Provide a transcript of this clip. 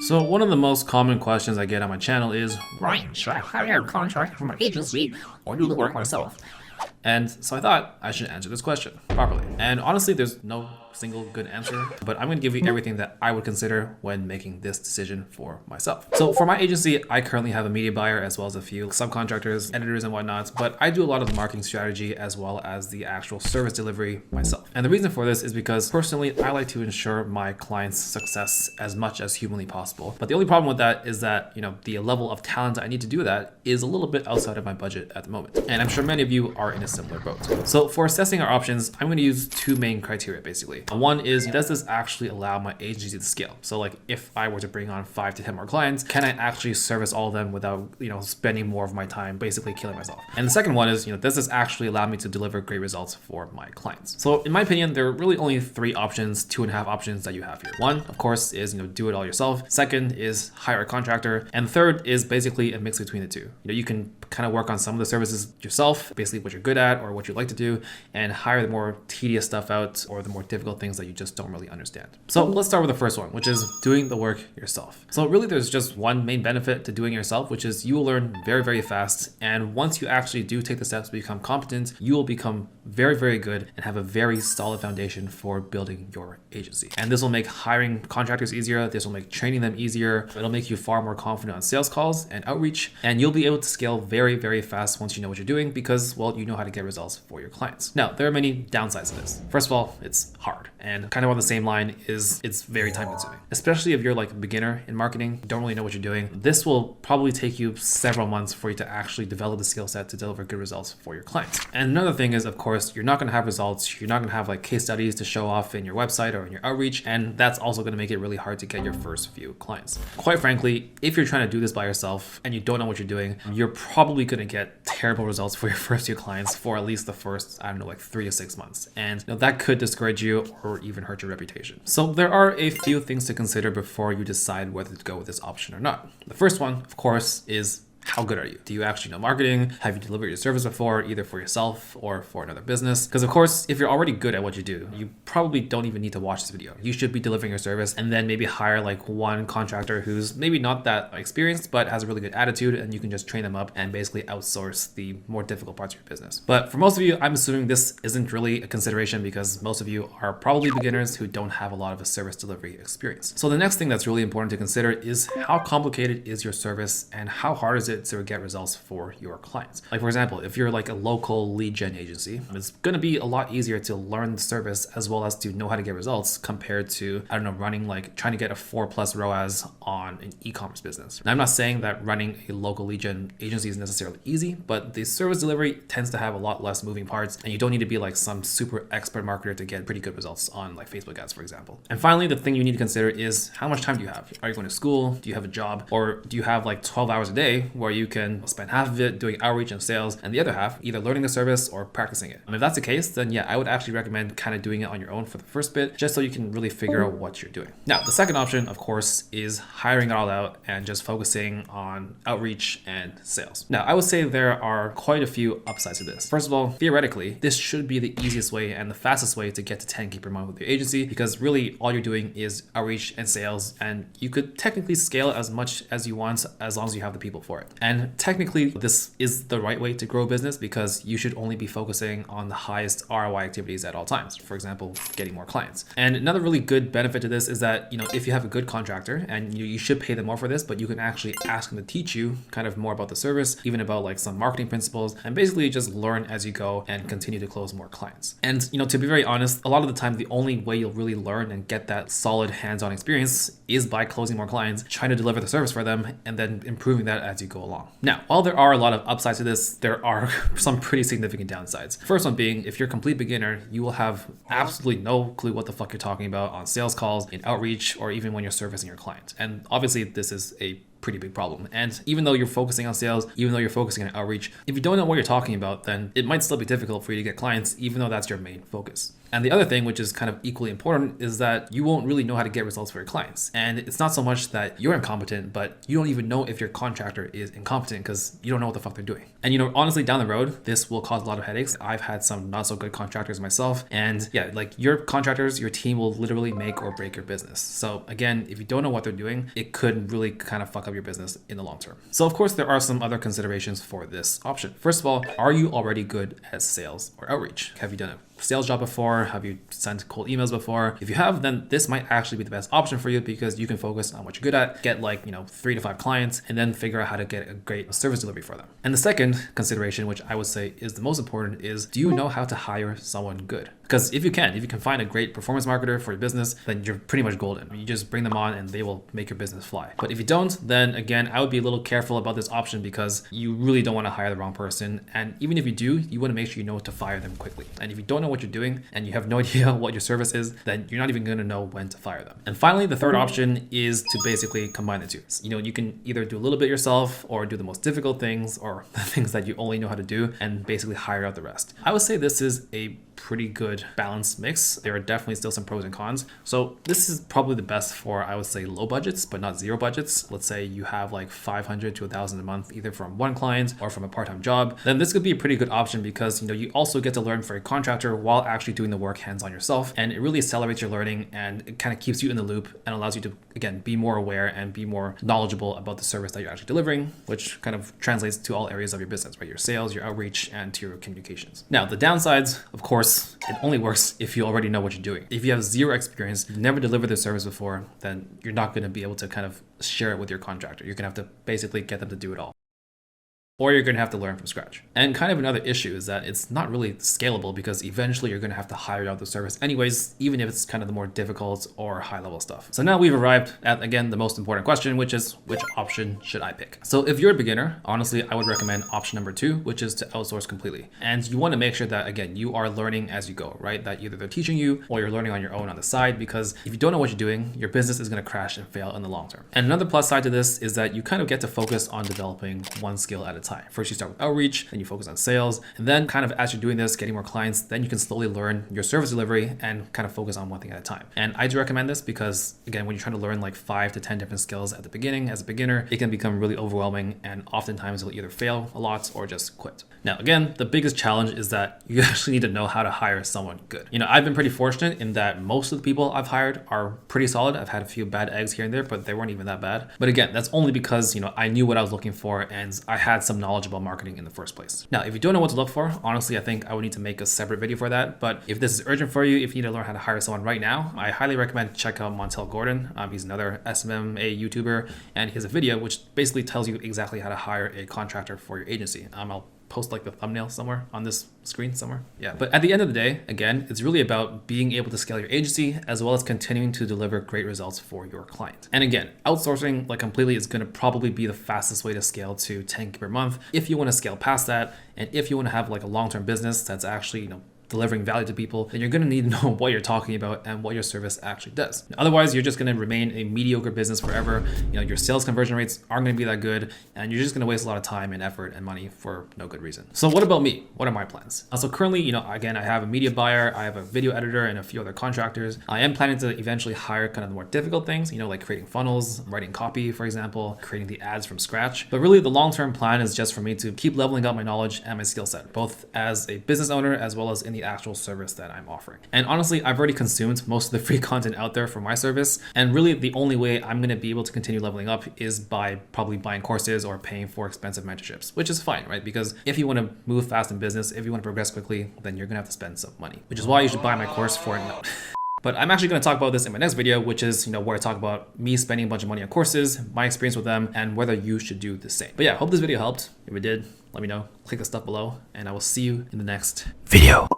So one of the most common questions I get on my channel is, Ryan, should I hire a contract from an agency or do the work myself? and so I thought I should answer this question properly. And honestly, there's no single good answer, but I'm going to give you everything that I would consider when making this decision for myself. So for my agency, I currently have a media buyer as well as a few subcontractors, editors and whatnot, but I do a lot of the marketing strategy as well as the actual service delivery myself. And the reason for this is because personally, I like to ensure my clients' success as much as humanly possible. But the only problem with that is that, the level of talent I need to do that is a little bit outside of my budget at the moment. And I'm sure many of you are in a similar boat. So for assessing our options, I'm going to use two main criteria basically. One is, does this actually allow my agency to scale? So like if I were to bring on 5 to 10 more clients, can I actually service all of them without, spending more of my time basically killing myself? And the second one is, does this actually allow me to deliver great results for my clients? So in my opinion, there are really only 3 options, 2.5 options that you have here. One, of course, is, do it all yourself. Second is hire a contractor. And third is basically a mix between the two. You can kind of work on some of the services yourself, basically what you're good at or what you like to do, and hire the more tedious stuff out or the more difficult things that you just don't really understand. So let's start with the first one, which is doing the work yourself. So really there's just one main benefit to doing it yourself, which is you will learn very, very fast. And once you actually do take the steps to become competent, you will become very, very good and have a very solid foundation for building your agency. And this will make hiring contractors easier. This will make training them easier. It'll make you far more confident on sales calls and outreach. And you'll be able to scale very, very fast once you know what you're doing because, well, you know how to get results for your clients. Now, there are many downsides to this. First of all, it's hard. And kind of on the same line is it's very time consuming, especially if you're like a beginner in marketing, don't really know what you're doing. This will probably take you several months for you to actually develop the skill set to deliver good results for your clients. And another thing is, of course, you're not going to have results. You're not going to have like case studies to show off in your website or in your outreach. And that's also going to make it really hard to get your first few clients. Quite frankly, if you're trying to do this by yourself and you don't know what you're doing, you're probably going to get terrible results for your first few clients for at least the first, 3 to 6 months. And that could discourage you or even hurt your reputation. So there are a few things to consider before you decide whether to go with this option or not. The first one, of course, is how good are you? Do you actually know marketing? Have you delivered your service before, either for yourself or for another business? Because of course, if you're already good at what you do, you probably don't even need to watch this video. You should be delivering your service and then maybe hire like one contractor who's maybe not that experienced, but has a really good attitude, and you can just train them up and basically outsource the more difficult parts of your business. But for most of you, I'm assuming this isn't really a consideration because most of you are probably beginners who don't have a lot of a service delivery experience. So the next thing that's really important to consider is how complicated is your service and how hard is it to get results for your clients. Like for example, if you're like a local lead gen agency, it's going to be a lot easier to learn the service as well as to know how to get results compared to, running like trying to get a 4+ ROAS on an e-commerce business. Now, I'm not saying that running a local lead gen agency is necessarily easy, but the service delivery tends to have a lot less moving parts, and you don't need to be like some super expert marketer to get pretty good results on like Facebook ads, for example. And finally, the thing you need to consider is how much time do you have? Are you going to school? Do you have a job? Or do you have like 12 hours a day where you can spend half of it doing outreach and sales and the other half either learning the service or practicing it? And if that's the case, then yeah, I would actually recommend kind of doing it on your own for the first bit, just so you can really figure out what you're doing. Now, the second option, of course, is hiring it all out and just focusing on outreach and sales. Now, I would say there are quite a few upsides to this. First of all, theoretically, this should be the easiest way and the fastest way to get to 10K per month with your agency, because really all you're doing is outreach and sales, and you could technically scale as much as you want as long as you have the people for it. And technically, this is the right way to grow a business because you should only be focusing on the highest ROI activities at all times. For example, getting more clients. And another really good benefit to this is that, if you have a good contractor, and you should pay them more for this, but you can actually ask them to teach you kind of more about the service, even about like some marketing principles, and basically just learn as you go and continue to close more clients. And, to be very honest, a lot of the time, the only way you'll really learn and get that solid hands-on experience is by closing more clients, trying to deliver the service for them, and then improving that as you go along. Now, while there are a lot of upsides to this, there are some pretty significant downsides. First one being, if you're a complete beginner, you will have absolutely no clue what the fuck you're talking about on sales calls, in outreach, or even when you're servicing your client. And obviously, this is a pretty big problem. And even though you're focusing on sales, even though you're focusing on outreach, if you don't know what you're talking about, then it might still be difficult for you to get clients, even though that's your main focus. And the other thing, which is kind of equally important, is that you won't really know how to get results for your clients. And it's not so much that you're incompetent, but you don't even know if your contractor is incompetent because you don't know what the fuck they're doing. And honestly, down the road, this will cause a lot of headaches. I've had some not so good contractors myself. And yeah, like your contractors, your team will literally make or break your business. So again, if you don't know what they're doing, it could really kind of fuck up your business in the long term. So of course, there are some other considerations for this option. First of all, are you already good at sales or outreach? Have you done a sales job before? Have you sent cold emails before? If you have, then this might actually be the best option for you because you can focus on what you're good at, get 3 to 5 clients, and then figure out how to get a great service delivery for them. And the second consideration, which I would say is the most important, is do you know how to hire someone good? Because if you can find a great performance marketer for your business, then you're pretty much golden. You just bring them on and they will make your business fly. But if you don't, then again, I would be a little careful about this option because you really don't want to hire the wrong person. And even if you do, you want to make sure you know to fire them quickly. And if you don't know what you're doing and you have no idea what your service is, then you're not even going to know when to fire them. And finally, the third option is to basically combine the two. You can either do a little bit yourself or do the most difficult things or the things that you only know how to do and basically hire out the rest. I would say this is a pretty good balanced mix. There are definitely still some pros and cons. So this is probably the best for, I would say, low budgets, but not zero budgets. Let's say you have like 500 to 1,000 a month, either from one client or from a part-time job. Then this could be a pretty good option because, you also get to learn for a contractor while actually doing the work hands-on yourself. And it really accelerates your learning and it kind of keeps you in the loop and allows you to, again, be more aware and be more knowledgeable about the service that you're actually delivering, which kind of translates to all areas of your business, right? Your sales, your outreach, and to your communications. Now, the downsides, of course, it only works if you already know what you're doing. If you have zero experience, you've never delivered the service before, then you're not going to be able to kind of share it with your contractor. You're going to have to basically get them to do it all. Or you're going to have to learn from scratch. And kind of another issue is that it's not really scalable because eventually you're going to have to hire out the service anyways, even if it's kind of the more difficult or high level stuff. So now we've arrived at, again, the most important question, which is which option should I pick? So if you're a beginner, honestly, I would recommend option number 2, which is to outsource completely. And you want to make sure that, again, you are learning as you go, right? That either they're teaching you or you're learning on your own on the side, because if you don't know what you're doing, your business is going to crash and fail in the long term. And another plus side to this is that you kind of get to focus on developing one skill at a time. First, you start with outreach, then you focus on sales, and then kind of as you're doing this, getting more clients, then you can slowly learn your service delivery and kind of focus on one thing at a time. And I do recommend this because, again, when you're trying to learn like 5 to 10 different skills at the beginning as a beginner, it can become really overwhelming, and oftentimes you'll either fail a lot or just quit. Now, again, the biggest challenge is that you actually need to know how to hire someone good. I've been pretty fortunate in that most of the people I've hired are pretty solid. I've had a few bad eggs here and there, but they weren't even that bad. But again, that's only because, I knew what I was looking for and I had some knowledge about marketing in the first place. Now, if you don't know what to look for, honestly, I think I would need to make a separate video for that. But if this is urgent for you, if you need to learn how to hire someone right now, I highly recommend check out Montel Gordon. He's another SMMA YouTuber, and he has a video which basically tells you exactly how to hire a contractor for your agency. I'll post like the thumbnail somewhere on this screen somewhere. Yeah. But at the end of the day, again, it's really about being able to scale your agency as well as continuing to deliver great results for your client. And again, outsourcing like completely is going to probably be the fastest way to scale to 10K per month. If you want to scale past that, and if you want to have like a long-term business that's actually, delivering value to people, then you're going to need to know what you're talking about and what your service actually does. Otherwise, you're just going to remain a mediocre business forever. Your sales conversion rates aren't going to be that good, and you're just going to waste a lot of time and effort and money for no good reason. So what about me? What are my plans? So currently, again, I have a media buyer, I have a video editor, and a few other contractors. I am planning to eventually hire kind of the more difficult things, like creating funnels, writing copy, for example, creating the ads from scratch. But really, the long-term plan is just for me to keep leveling up my knowledge and my skill set, both as a business owner as well as in the actual service that I'm offering. And honestly, I've already consumed most of the free content out there for my service. And really the only way I'm going to be able to continue leveling up is by probably buying courses or paying for expensive mentorships, which is fine, right? Because if you want to move fast in business, if you want to progress quickly, then you're going to have to spend some money, which is why you should buy my course for no. But I'm actually going to talk about this in my next video, which is, where I talk about me spending a bunch of money on courses, my experience with them, and whether you should do the same. But yeah, hope this video helped. If it did, let me know. Click the stuff below, and I will see you in the next video.